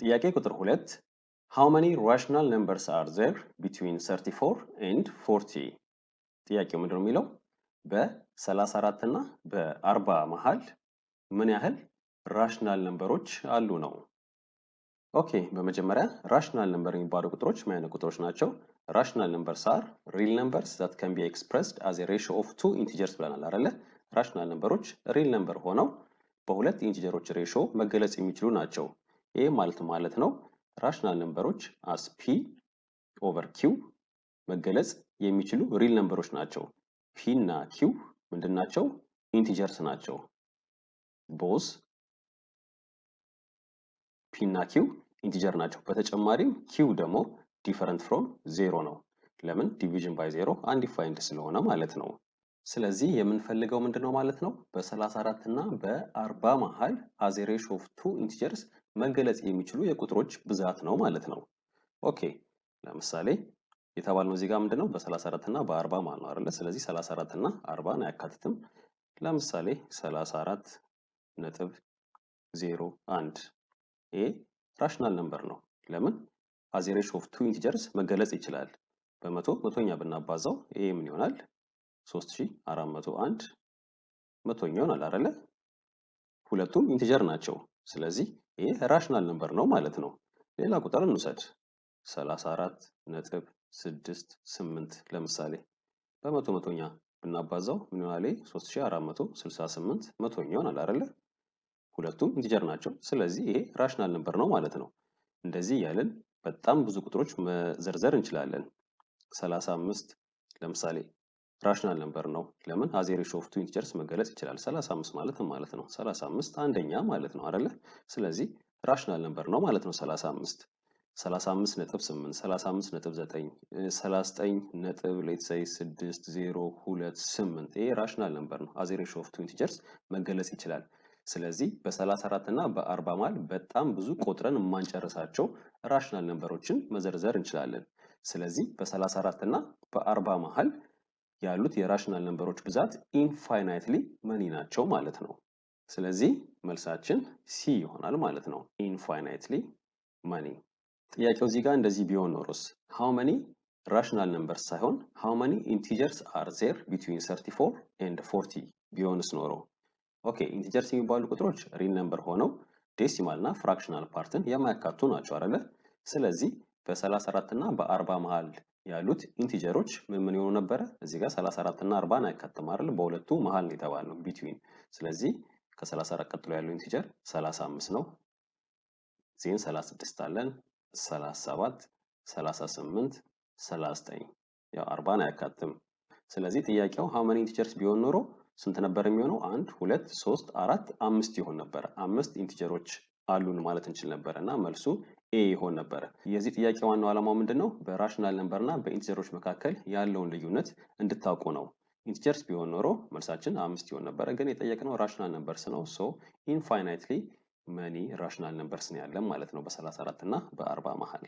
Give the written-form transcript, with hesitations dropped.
ጥያቄ ቁጥር 2 How many rational numbers are there between 34 and 40? ጥያቄው ምንድን ነው የሚለው በ34 እና በ40 መሃል ምን ያህል ራሽናል ነምበሮች አሉ ነው። ኦኬ በመጀመሪያ ራሽናል ነምበር የሚባሉ ቁጥሮች ምን አይነት ቁጥሮች ናቸው? ራሽናል ነምበርስ አር ሪል ነምበርስ that can be expressed as a ratio of two integers ብለናል አይደለ? ራሽናል ነምበሮች ሪል ነምበር ሆነው በሁለት ኢንቲጀሮች ሬሾ መገለጽ የሚችሉ ናቸው። ይሄ ማለት ነው ራሽናል ነምበሮች as p over q መገለጽ የሚችሉ ሪል ነምበሮች ናቸው። p እና q ምንድን ናቸው? ኢንቲጀርስ ናቸው። both p እና q ኢንቲጀር ናቸው። በተጨማሪም q ደግሞ ዲፈረንት ፍሮም ዜሮ ነው። ለምን? ዲቪዥን ባይ ዜሮ አንዲፋይንድ ስለሆነ ማለት ነው። ስለዚህ የምንፈልገው ምንድነው ማለት ነው? በ34 እና በ40 መሃል as a ratio of two integers መገለጽ የሚችሉ የቁጥሮች ብዛት ነው ማለት ነው። ኦኬ ለምሳሌ የተባልነው እዚህ ጋር ምንድነው? በ34 እና በ40 መሃል ነው አይደለ? ስለዚህ 34 እና 40 አያካትትም። ለምሳሌ 34 ነጥብ 01 ይሄ ራሽናል ነምበር ነው። ለምን? as a ratio of two integers መገለጽ ይችላል። በመቶ መቶኛ ብናባዛው ይሄ ምን ይሆናል? 3401 መቶኛ ይሆናል አይደለ? ሁለቱም ኢንቲጀር ናቸው። ስለዚህ ይሄ ራሽናል ነምበር ነው ማለት ነው። ሌላ ቁጥር እንውሰድ 34.68 ለምሳሌ በመቶ መቶኛ ብናባዛው ምን ይሆናል? 3468 መቶኛ ይሆናል አይደለ? ሁለቱም ኢንቲጀር ናቸው። ስለዚህ ይሄ ራሽናል ነምበር ነው ማለት ነው። እንደዚህ ያለን በጣም ብዙ ቁጥሮች መዘርዘር እንችላለን። 35 ለምሳሌ ራሽናል ነምበር ነው። ለምን? as a ratio of two integers መገለጽ ይችላል። 35 ማለት ነው 35 አንደኛ ማለት ነው አይደለ? ስለዚህ ራሽናል ነምበር ነው ማለት ነው 35 35.8 35.9 39 let's say 6028 ይሄ ራሽናል ነምበር ነው። as a ratio of two integers መገለጽ ይችላል። ስለዚህ በ34 እና በ40 መሃል በጣም ብዙ ቆጥረን የማንጨርሳቸው ራሽናል ነምበሮችን መዘርዘር እንችላለን። ስለዚህ በ34 እና በ40 መሃል ያሉት የራሽናል ነምበሮች ብዛት ኢንፋይናይትሊ መኒ ናቸው ማለት ነው። ስለዚህ መልሳችን ሲ ይሆናል ማለት ነው። ኢንፋይናይትሊ መኒ። ጥያቄው እዚህ ጋር እንደዚህ ቢሆን ኖሮስ how many rational numbers ሳይሆን how many integers are there between 34 and 40 ቢሆንስ ኖሮ? ኦኬ ኢንቲጀርስ የሚባሉ ቁጥሮች ሪል ነምበር ሆነው ዴሲማል እና ፍራክሽናል ፓርትን የማያካቱ ናቸው አይደለ? ስለዚህ በ34 እና በ40 መሃል ያሉት ኢንቲጀሮች ምን ይሆኑ ነበረ? እዚህ ጋር 34 እና 40 አያካትም አይደል? በሁለቱ መሃል ነው የተባለው ቢትዊን። ስለዚህ ከ34 ቀጥሎ ያለው ኢንቲጀር 35 ነው። ዜን 36 አለን፣ 37፣ 38፣ 39 ያው 40 አያካትም። ስለዚህ ጥያቄው how many integers ቢሆን ኖሮ ስንት ነበር የሚሆነው? 1 2 3 4 5 ይሆን ነበር። 5 ኢንቲጀሮች አሉን ማለት እንችል ነበር እና መልሱ ኤ ይሆን ነበር። የዚህ ጥያቄ ዋናው ዓላማው ምንድነው? በራሽናል ነምበር እና በኢንቲጀሮች መካከል ያለውን ልዩነት እንድታውቁ ነው። ኢንቲጀርስ ቢሆን ኖሮ መልሳችን 5 ይሆን ነበር። ግን የጠየቅነው ራሽናል ነምበርስ ነው። ሶ ኢንፋይናይትሊ መኒ ራሽናል ነምበርስ ነው ያለን ማለት ነው በ34 እና በ40 መሃል።